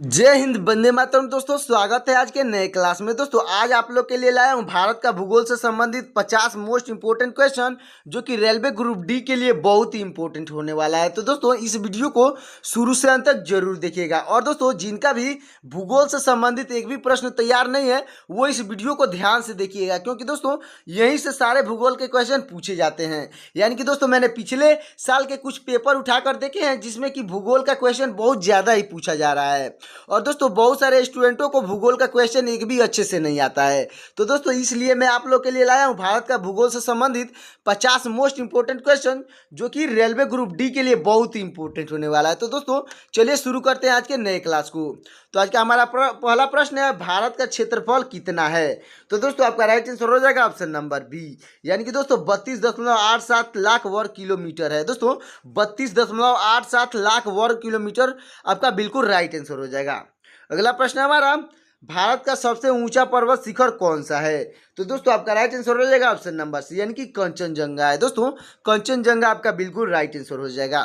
जय हिंद, वंदे मातरम। दोस्तों स्वागत है आज के नए क्लास में। दोस्तों आज आप लोग के लिए लाया हूं भारत का भूगोल से संबंधित 50 मोस्ट इंपोर्टेंट क्वेश्चन जो कि रेलवे ग्रुप डी के लिए बहुत ही इंपॉर्टेंट होने वाला है। तो दोस्तों इस वीडियो को शुरू से अंत तक जरूर देखिएगा। और दोस्तों जिनका भी भूगोल से संबंधित एक भी प्रश्न तैयार नहीं है वो इस वीडियो को ध्यान से देखिएगा, क्योंकि दोस्तों यहीं से सारे भूगोल के क्वेश्चन पूछे जाते हैं। यानी कि दोस्तों मैंने पिछले साल के कुछ पेपर उठाकर देखे हैं जिसमें कि भूगोल का क्वेश्चन बहुत ज़्यादा ही पूछा जा रहा है। और दोस्तों बहुत सारे स्टूडेंटों को भूगोल का क्वेश्चन एक भी अच्छे से नहीं आता है। तो दोस्तों इसलिए मैं आप लोग के लिए लाया हूं भारत का भूगोल से संबंधित 50 मोस्ट इंपोर्टेंट क्वेश्चन जो कि रेलवे ग्रुप डी के लिए बहुत ही इंपॉर्टेंट होने वाला है। तो दोस्तों चलिए शुरू करते हैं आज के नए क्लास को। तो आज का हमारा पहला प्रश्न है, भारत का क्षेत्रफल कितना है? तो दोस्तों आपका राइट आंसर हो जाएगा ऑप्शन नंबर बी, यानी कि दोस्तों 32.87 लाख वर्ग किलोमीटर है। दोस्तों 32.87 लाख वर्ग किलोमीटर आपका बिल्कुल राइट आंसर हो जाएगा। अगला प्रश्न है हमारा, भारत का सबसे ऊंचा पर्वत शिखर कौन सा है? तो दोस्तों आपका राइट आंसर हो जाएगा ऑप्शन नंबर सी, यानी कि कंचनजंगा है। दोस्तों कंचनजंगा आपका बिल्कुल राइट आंसर हो जाएगा।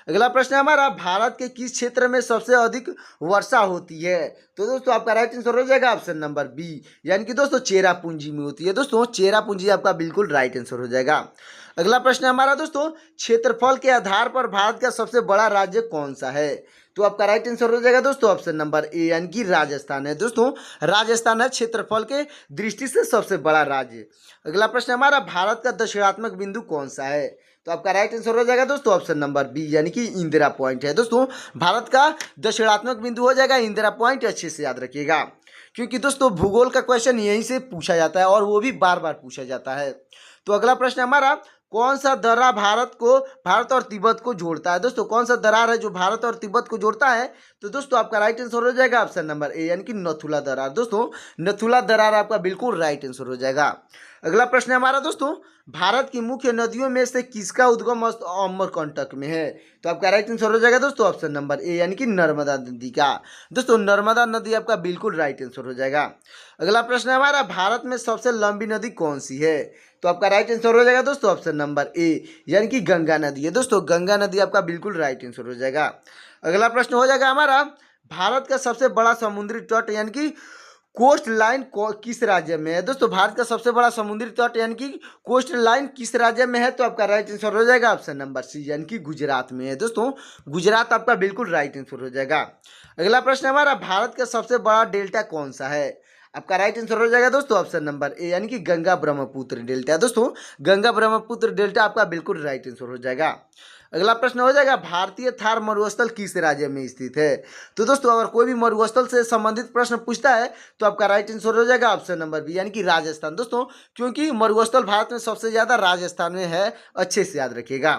अगला प्रश्न है हमारा, भारत के किस क्षेत्र में सबसे अधिक वर्षा होती है? तो दोस्तों आपका राइट आंसर हो जाएगा ऑप्शन नंबर बी, यानी कि दोस्तों चेरापूंजी में होती है। दोस्तों चेरापूंजी आपका बिल्कुल राइट आंसर हो जाएगा। अगला प्रश्न है हमारा दोस्तों, क्षेत्रफल के आधार पर भारत का सबसे बड़ा राज्य कौन सा है? तो आपका राइट आंसर हो जाएगा दोस्तों ऑप्शन नंबर ए, यानी कि राजस्थान है। दोस्तों राजस्थान है क्षेत्रफल के दृष्टि से सबसे बड़ा राज्य। अगला प्रश्न हमारा, भारत का दक्षिणात्मक बिंदु कौन सा है? तो आपका राइट आंसर हो जाएगा दोस्तों ऑप्शन नंबर बी, यानी कि इंदिरा पॉइंट है। दोस्तों भारत का दक्षिणात्मक बिंदु हो जाएगा इंदिरा पॉइंट। अच्छे से याद रखिएगा, क्योंकि दोस्तों भूगोल का क्वेश्चन यहीं से पूछा जाता है और वो भी बार बार पूछा जाता है। तो अगला प्रश्न हमारा, कौन सा दर्रा भारत और तिब्बत को जोड़ता है? दोस्तों कौन सा दरार है जो भारत और तिब्बत को जोड़ता है? तो दोस्तों आपका राइट आंसर हो जाएगा ऑप्शन नंबर ए, यानी कि नथुला दरार। दोस्तों नथुला दरार आपका बिल्कुल राइट आंसर हो जाएगा। अगला प्रश्न है हमारा दोस्तों, भारत की मुख्य नदियों में से किसका उद्गम अमरकंटक में है? तो आपका राइट आंसर हो जाएगा दोस्तों ऑप्शन नंबर ए, यानी कि नर्मदा नदी का। दोस्तों नर्मदा नदी आपका बिल्कुल राइट आंसर हो जाएगा। अगला प्रश्न है हमारा, भारत में सबसे लंबी नदी कौन सी है? तो आपका राइट आंसर हो जाएगा दोस्तों ऑप्शन नंबर ए, यानी कि गंगा नदी है। दोस्तों गंगा नदी आपका बिल्कुल राइट आंसर हो जाएगा। अगला प्रश्न हो जाएगा हमारा, भारत का सबसे बड़ा समुद्री तट यानी कि कोस्ट लाइन किस राज्य में है? दोस्तों भारत का सबसे बड़ा समुद्री तट यानी कि कोस्ट लाइन किस राज्य में है? तो आपका राइट आंसर हो जाएगा ऑप्शन नंबर सी, यानी कि गुजरात में है। दोस्तों गुजरात आपका बिल्कुल राइट आंसर हो जाएगा। अगला प्रश्न हमारा, भारत का सबसे बड़ा डेल्टा कौन सा है? आपका राइट आंसर हो जाएगा दोस्तों ऑप्शन नंबर ए, यानी कि गंगा ब्रह्मपुत्र डेल्टा। दोस्तों गंगा ब्रह्मपुत्र डेल्टा आपका बिल्कुल राइट आंसर हो जाएगा। अगला प्रश्न हो जाएगा, भारतीय थार मरुस्थल किस राज्य में स्थित है? तो दोस्तों अगर कोई भी मरुस्थल से संबंधित प्रश्न पूछता है तो आपका राइट आंसर हो जाएगा ऑप्शन नंबर बी, यानी कि राजस्थान। दोस्तों क्योंकि मरुस्थल भारत में सबसे ज्यादा राजस्थान में है, अच्छे से याद रखिएगा।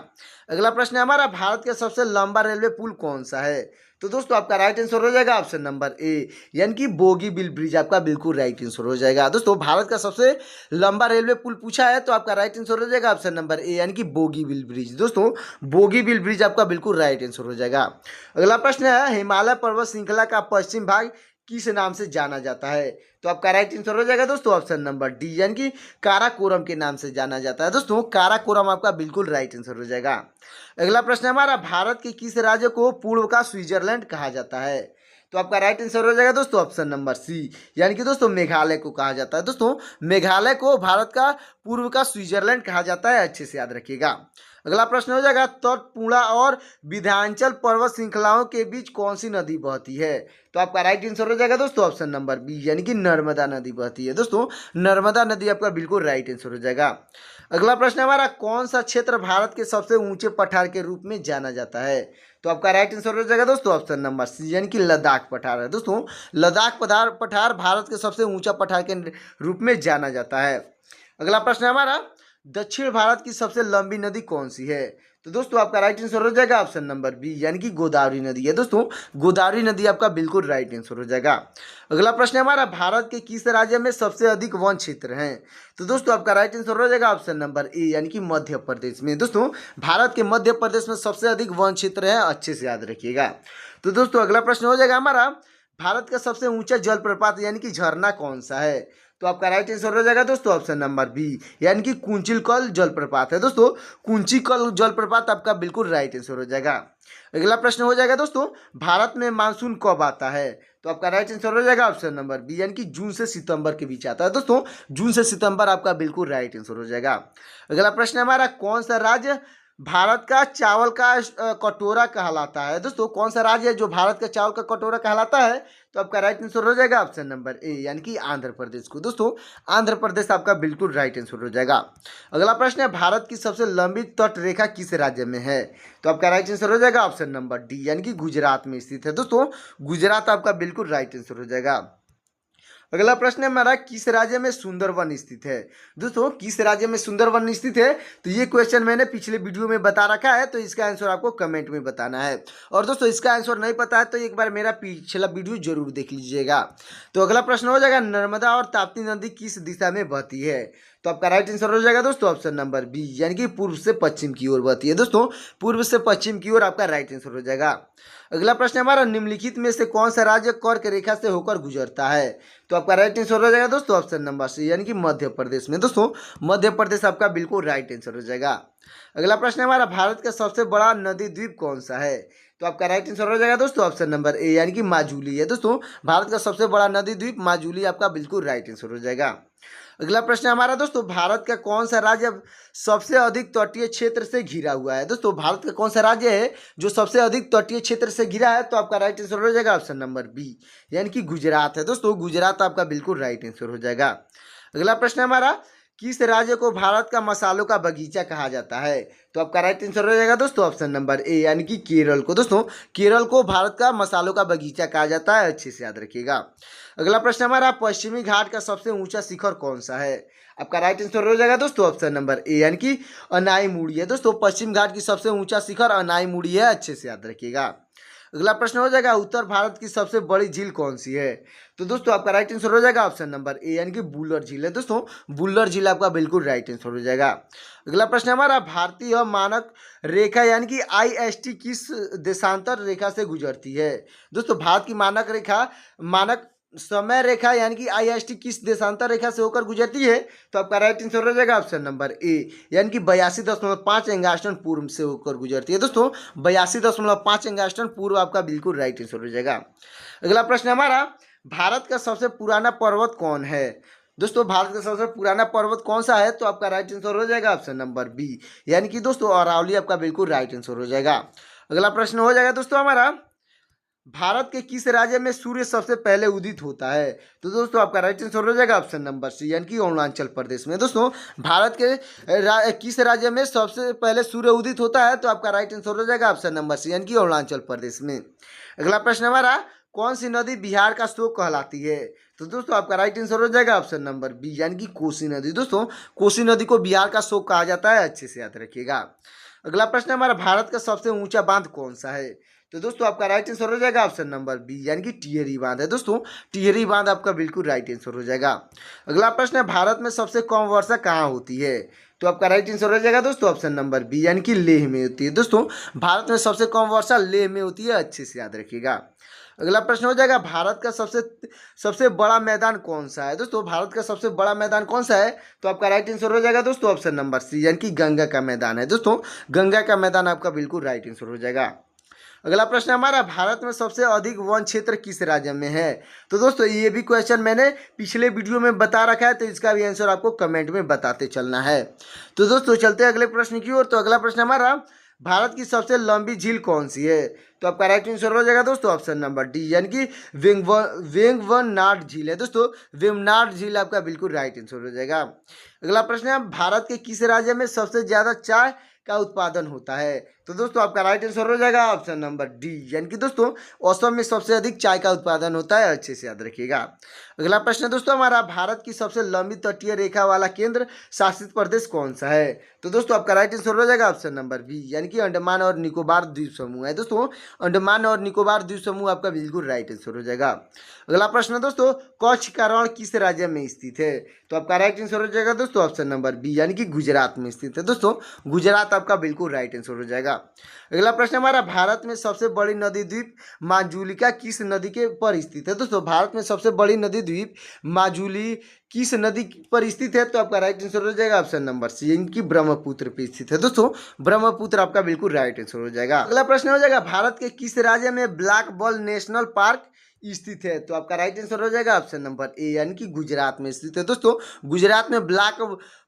अगला प्रश्न है हमारा, भारत का सबसे लंबा रेलवे पुल कौन सा है? तो दोस्तों आपका राइट आंसर हो जाएगा ऑप्शन नंबर ए, यानी कि बोगीबील ब्रिज आपका बिल्कुल राइट आंसर हो जाएगा। दोस्तों भारत का सबसे लंबा रेलवे पुल पूछा है तो आपका राइट आंसर हो जाएगा ऑप्शन नंबर ए, यानी कि बोगीबील ब्रिज। दोस्तों बोगीबील ब्रिज आपका बिल्कुल राइट आंसर हो जाएगा। अगला प्रश्न है, हिमालय पर्वत श्रृंखला का पश्चिम भाग किस नाम से जाना जाता है? तो आपका राइट आंसर हो जाएगा दोस्तों ऑप्शन नंबर डी, यानी कि काराकोरम के नाम से जाना जाता है। दोस्तों काराकोरम आपका बिल्कुल राइट आंसर हो जाएगा। अगला प्रश्न हमारा, भारत के किस राज्य को पूर्व का स्विट्जरलैंड कहा जाता है? तो आपका राइट आंसर हो जाएगा दोस्तों ऑप्शन नंबर सी, यानी कि दोस्तों मेघालय को कहा जाता है। दोस्तों मेघालय को भारत का पूर्व का स्विट्जरलैंड कहा जाता है, अच्छे से याद रखिएगा। अगला प्रश्न हो जाएगा, तटपूर्णा और विंध्याचल पर्वत श्रृंखलाओं के बीच कौन सी नदी बहती है? तो आपका राइट आंसर हो जाएगा दोस्तों ऑप्शन नंबर बी, यानी कि नर्मदा नदी बहती है। दोस्तों नर्मदा नदी आपका बिल्कुल राइट आंसर हो जाएगा। अगला प्रश्न हमारा, कौन सा क्षेत्र भारत के सबसे ऊंचे पठार के रूप में जाना जाता है? तो आपका राइट आंसर हो जाएगा दोस्तों ऑप्शन नंबर सी, यानी कि लद्दाख पठार है। दोस्तों लद्दाख पठार भारत के सबसे ऊंचा पठार के रूप में जाना जाता है। अगला प्रश्न हमारा, दक्षिण भारत की सबसे लंबी नदी कौन सी है? तो दोस्तों आपका राइट आंसर हो जाएगा ऑप्शन नंबर बी, यानी कि गोदावरी नदी है। दोस्तों गोदावरी नदी आपका बिल्कुल राइट आंसर हो जाएगा। अगला प्रश्न हमारा, भारत के किस राज्य में सबसे अधिक वन क्षेत्र हैं? तो दोस्तों आपका राइट आंसर हो जाएगा ऑप्शन नंबर ए, यानी कि मध्य प्रदेश में। दोस्तों भारत के मध्य प्रदेश में सबसे अधिक वन क्षेत्र है, अच्छे से याद रखिएगा। तो दोस्तों अगला प्रश्न हो जाएगा हमारा, भारत का सबसे ऊंचा जलप्रपात यानी कि झरना कौन सा है? तो आपका राइट आंसर हो जाएगा दोस्तों ऑप्शन नंबर बी, यानी कि कुंचिलकल जलप्रपात है दोस्तों। कुंचिकल जलप्रपात आपका बिल्कुल राइट आंसर हो जाएगा। अगला प्रश्न हो जाएगा दोस्तों, भारत में मानसून कब आता है? तो आपका राइट आंसर हो जाएगा ऑप्शन नंबर बी, यानी कि जून से सितंबर के बीच आता है दोस्तों। जून से सितंबर आपका बिल्कुल राइट आंसर हो जाएगा। अगला प्रश्न हमारा, कौन सा राज्य भारत का चावल का कटोरा कहलाता है? दोस्तों कौन सा राज्य है जो भारत का चावल का कटोरा कहलाता है? तो आपका राइट आंसर हो जाएगा ऑप्शन नंबर ए, यानी कि आंध्र प्रदेश को। दोस्तों आंध्र प्रदेश आपका बिल्कुल राइट आंसर हो जाएगा। अगला प्रश्न है, भारत की सबसे लंबी तट रेखा किस राज्य में है? तो आपका राइट आंसर हो जाएगा ऑप्शन नंबर डी, यानी कि गुजरात में स्थित है दोस्तों। गुजरात आपका बिल्कुल राइट आंसर हो जाएगा। अगला प्रश्न है हमारा, किस राज्य में सुंदरवन स्थित है? दोस्तों किस राज्य में सुंदरवन स्थित है? तो ये क्वेश्चन मैंने पिछले वीडियो में बता रखा है, तो इसका आंसर आपको कमेंट में बताना है। और दोस्तों इसका आंसर नहीं पता है तो एक बार मेरा पिछला वीडियो जरूर देख लीजिएगा। तो अगला प्रश्न हो जाएगा, नर्मदा और ताप्ती नदी किस दिशा में बहती है? तो आपका राइट आंसर हो जाएगा दोस्तों ऑप्शन नंबर बी, यानी कि पूर्व से पश्चिम की ओर बहती है दोस्तों। पूर्व से पश्चिम की ओर आपका राइट आंसर हो जाएगा। अगला प्रश्न हमारा, निम्नलिखित में से कौन सा राज्य कर्क रेखा से होकर गुजरता है? तो आपका राइट आंसर हो जाएगा दोस्तों ऑप्शन नंबर सी, यानी कि मध्य प्रदेश में। दोस्तों मध्य प्रदेश आपका बिल्कुल राइट आंसर हो जाएगा। अगला प्रश्न हमारा, भारत का सबसे बड़ा नदी द्वीप कौन सा है? तो आपका राइट आंसर हो जाएगा दोस्तों ऑप्शन नंबर ए, यानी कि माजुली है दोस्तों। भारत का सबसे बड़ा नदी द्वीप माजुली आपका बिल्कुल राइट आंसर हो जाएगा। अगला प्रश्न हमारा दोस्तों, भारत का कौन सा राज्य सबसे अधिक तटीय क्षेत्र से घिरा हुआ है? दोस्तों भारत का कौन सा राज्य है जो सबसे अधिक तटीय क्षेत्र से घिरा है? तो आपका राइट आंसर हो जाएगा ऑप्शन नंबर बी, यानी कि गुजरात है दोस्तों। गुजरात आपका बिल्कुल राइट आंसर हो जाएगा। अगला प्रश्न हमारा, किस राज्य को भारत का मसालों का बगीचा कहा जाता है? तो आपका राइट आंसर हो जाएगा दोस्तों ऑप्शन नंबर ए, यानी कि केरल को। दोस्तों केरल को भारत का मसालों का बगीचा कहा जाता है, अच्छे से याद रखिएगा। अगला प्रश्न हमारा, पश्चिमी घाट का सबसे ऊंचा शिखर कौन सा है? आपका राइट आंसर हो जाएगा दोस्तों ऑप्शन नंबर ए, यानी कि अनाईमुड़ी है दोस्तों। पश्चिम घाट की सबसे ऊंचा शिखर अनाईमुड़ी है, अच्छे से याद रखिएगा। अगला प्रश्न हो जाएगा, उत्तर भारत की सबसे बड़ी झील कौन सी है? तो दोस्तों आपका राइट आंसर हो जाएगा ऑप्शन नंबर ए, यानी कि बुल्लर झील है दोस्तों। बुल्लर झील आपका बिल्कुल राइट आंसर हो जाएगा। अगला प्रश्न हमारा, भारतीय मानक रेखा यानी कि IST किस देशांतर रेखा से गुजरती है? दोस्तों भारत की मानक रेखा, मानक समय रेखा यानी कि IST किस देशांतर रेखा से होकर गुजरती है? तो आपका राइट आंसर हो जाएगा ऑप्शन नंबर ए, यानी कि 82.5 एंगास्ट्रॉन पूर्व से होकर गुजरती है दोस्तों। 82.5 एंगास्ट्रॉन पूर्व आपका बिल्कुल राइट आंसर हो जाएगा। अगला प्रश्न हमारा, भारत का सबसे पुराना पर्वत कौन है? दोस्तों भारत का सबसे पुराना पर्वत कौन सा है? तो आपका राइट आंसर हो जाएगा ऑप्शन नंबर बी, यानी कि दोस्तों अरावली आपका बिल्कुल राइट आंसर हो जाएगा। अगला प्रश्न हो जाएगा दोस्तों हमारा, भारत के किस राज्य में सूर्य सबसे पहले उदित होता है? तो दोस्तों आपका राइट आंसर हो जाएगा ऑप्शन नंबर सी, यानी कि अरुणाचल प्रदेश में। दोस्तों भारत के किस राज्य में सबसे पहले सूर्य उदित होता है? तो आपका राइट आंसर हो जाएगा ऑप्शन नंबर सी, यानी कि अरुणाचल प्रदेश में। अगला प्रश्न हमारा, कौन सी नदी बिहार का शोक कहलाती है? तो दोस्तों आपका राइट आंसर हो जाएगा ऑप्शन नंबर बी, यानी कि कोसी नदी। दोस्तों कोसी नदी को बिहार का शोक कहा जाता है, अच्छे से याद रखिएगा। अगला प्रश्न हमारा, भारत का सबसे ऊंचा बांध कौन सा है? तो दोस्तों आपका राइट आंसर हो जाएगा ऑप्शन नंबर बी, यानी कि टिहरी बांध है दोस्तों। टिहरी बांध आपका बिल्कुल राइट आंसर हो जाएगा। अगला प्रश्न है, भारत में सबसे कम वर्षा कहाँ होती है? तो आपका राइट आंसर हो जाएगा दोस्तों ऑप्शन नंबर बी, यानी कि लेह में होती है दोस्तों। भारत में सबसे कम वर्षा लेह में होती है, अच्छे से याद रखिएगा। अगला प्रश्न हो जाएगा, भारत का सबसे बड़ा मैदान कौन सा है? दोस्तों भारत का सबसे बड़ा मैदान कौन सा है? तो आपका राइट आंसर हो जाएगा दोस्तों ऑप्शन नंबर सी, यानी कि गंगा का मैदान है दोस्तों। गंगा का मैदान आपका बिल्कुल राइट आंसर हो जाएगा। अगला प्रश्न हमारा, भारत में सबसे अधिक वन क्षेत्र किस राज्य में है? तो दोस्तों ये भी क्वेश्चन मैंने पिछले वीडियो में बता रखा है, तो इसका भी आंसर आपको कमेंट में बताते चलना है। तो दोस्तों चलते हैं अगले प्रश्न की ओर। तो अगला प्रश्न हमारा, भारत की सबसे लंबी झील कौन सी है? तो आपका राइट आंसर हो जाएगा दोस्तों ऑप्शन नंबर डी, यानी कि वेंगवनाड झील है दोस्तों। वेंगनाड झील आपका बिल्कुल राइट आंसर हो जाएगा। अगला प्रश्न है, भारत के किस राज्य में सबसे ज्यादा चाय का उत्पादन होता है? तो दोस्तों आपका राइट आंसर हो जाएगा ऑप्शन नंबर डी, यानी कि दोस्तों असम में सबसे अधिक चाय का उत्पादन होता है, अच्छे से याद रखिएगा। अगला प्रश्न दोस्तों हमारा, भारत की सबसे लंबी तटीय रेखा वाला केंद्र शासित प्रदेश कौन सा है? तो दोस्तों आपका राइट आंसर हो जाएगा ऑप्शन नंबर बी, यानी कि अंडमान और निकोबार द्वीप समूह है दोस्तों। अंडमान और निकोबार द्वीप समूह आपका बिल्कुल राइट आंसर हो जाएगा। अगला प्रश्न दोस्तों, कच्छ का रण किस राज्य में स्थित है? तो आपका राइट आंसर हो जाएगा दोस्तों ऑप्शन नंबर बी, यानी कि गुजरात में स्थित है दोस्तों। गुजरात आपका बिल्कुल राइट आंसर हो जाएगा। अगला प्रश्न हमारा, भारत में सबसे बड़ी नदी द्वीप माजुलिका किस नदी के पर स्थित है? दोस्तों भारत में सबसे बड़ी नदी द्वीप माजुली किस नदी पर स्थित है? तो आपका राइट आंसर हो जाएगा ऑप्शन नंबर सी, इनकी ब्रह्मपुत्र पे स्थित है। दोस्तों ब्रह्मपुत्र आपका बिल्कुल राइट आंसर हो जाएगा। अगला प्रश्न हो जाएगा, भारत के किस राज्य में ब्लैक बॉल नेशनल पार्क स्थित है? तो आपका राइट आंसर हो जाएगा ऑप्शन नंबर ए, यानी कि गुजरात में स्थित है। दोस्तों गुजरात में ब्लैक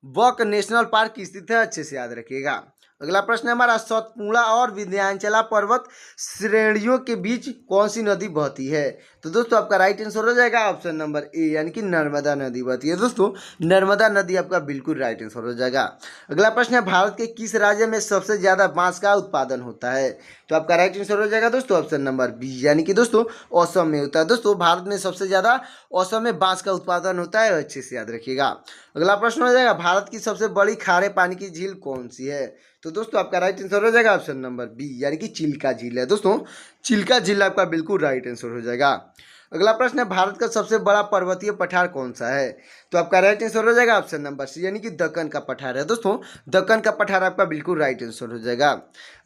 बॉक नेशनल पार्क स्थित है, अच्छे से याद रखिएगा। अगला प्रश्न है हमारा, सतपुड़ा और विंध्याचला पर्वत श्रेणियों के बीच कौन सी नदी बहती है? तो दोस्तों आपका राइट आंसर हो जाएगा ऑप्शन नंबर ए, यानी कि नर्मदा नदी बहती है। दोस्तों नर्मदा नदी आपका बिल्कुल राइट आंसर हो जाएगा। अगला प्रश्न है, भारत के किस राज्य में सबसे ज्यादा बांस का उत्पादन होता है? तो आपका राइट आंसर हो जाएगा दोस्तों ऑप्शन नंबर बी, यानी कि दोस्तों असम में होता है। दोस्तों भारत में सबसे ज्यादा असम में बांस का उत्पादन होता है, अच्छे से याद रखिएगा। अगला प्रश्न हो जाएगा, भारत की सबसे बड़ी खारे पानी की झील कौन सी है? तो दोस्तों आपका राइट आंसर हो जाएगा ऑप्शन नंबर बी, यानी कि चिल्का झील है। दोस्तों चिल्का झील आपका बिल्कुल राइट आंसर हो जाएगा। अगला प्रश्न है, भारत का सबसे बड़ा पर्वतीय पठार कौन सा है? तो आपका राइट आंसर हो जाएगा ऑप्शन नंबर सी, यानी कि दक्कन का पठार है। दोस्तों दक्कन का पठार आपका बिल्कुल राइट आंसर हो जाएगा।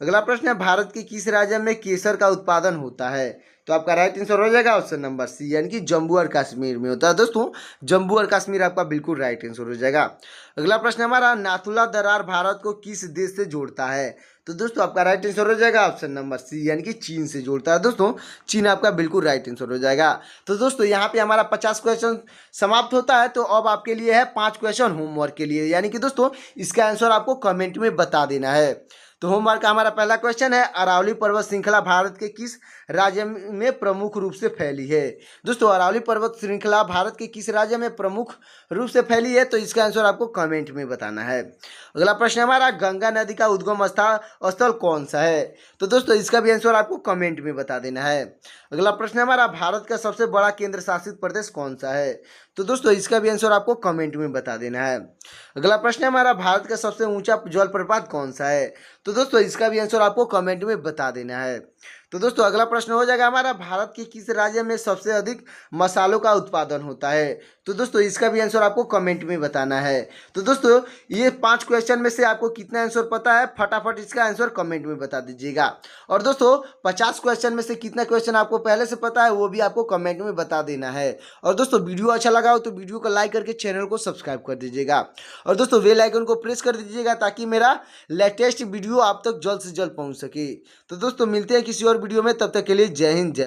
अगला प्रश्न है, भारत के किस राज्य में केसर का उत्पादन होता है? तो आपका राइट आंसर हो जाएगा ऑप्शन नंबर सी, यानी कि जम्मू और कश्मीर में होता है। दोस्तों जम्मू और कश्मीर आपका बिल्कुल राइट आंसर हो जाएगा। अगला प्रश्न हमारा, नाथुला दरार भारत को किस देश से जोड़ता है? तो दोस्तों आपका राइट आंसर हो जाएगा ऑप्शन नंबर सी, यानी कि चीन से जोड़ता है। दोस्तों चीन आपका बिल्कुल राइट आंसर हो जाएगा। तो दोस्तों यहाँ पे हमारा 50 क्वेश्चन समाप्त होता है। तो अब आपके लिए है 5 क्वेश्चन होमवर्क के लिए, यानी कि दोस्तों इसका आंसर आपको कमेंट में बता देना है। तो होमवर्क का हमारा पहला क्वेश्चन है, अरावली पर्वत श्रृंखला भारत के किस राज्य में प्रमुख रूप से फैली है? दोस्तों अरावली पर्वत श्रृंखला भारत के किस राज्य में प्रमुख रूप से फैली है? तो इसका आंसर आपको कमेंट में बताना है। अगला प्रश्न हमारा, गंगा नदी का उद्गम स्थल कौन सा है? तो दोस्तों इसका भी आंसर आपको कमेंट में बता देना है। अगला प्रश्न हमारा, भारत का सबसे बड़ा केंद्र शासित प्रदेश कौन सा है? तो दोस्तों इसका भी आंसर आपको कमेंट में बता देना है। अगला प्रश्न हमारा, भारत का सबसे ऊंचा जलप्रपात कौन सा है? तो दोस्तों इसका भी आंसर आपको कमेंट में बता देना है। तो दोस्तों अगला प्रश्न हो जाएगा हमारा, भारत के किस राज्य में सबसे अधिक मसालों का उत्पादन होता है? तो दोस्तों इसका भी आंसर आपको कमेंट में बताना है। तो दोस्तों ये 5 क्वेश्चन में से आपको कितना आंसर पता है, फटाफट इसका आंसर कमेंट में बता दीजिएगा। और दोस्तों 50 क्वेश्चन में से कितना क्वेश्चन आपको पहले से पता है वो भी आपको कमेंट में बता देना है। और दोस्तों वीडियो अच्छा लगा हो तो वीडियो को लाइक करके चैनल को सब्सक्राइब कर दीजिएगा। और दोस्तों बेल आइकन को प्रेस कर दीजिएगा ताकि मेरा लेटेस्ट वीडियो आप तक जल्द से जल्द पहुंच सके। तो दोस्तों मिलते हैं किसी और वीडियो में, तब तक के लिए जय हिंद जय।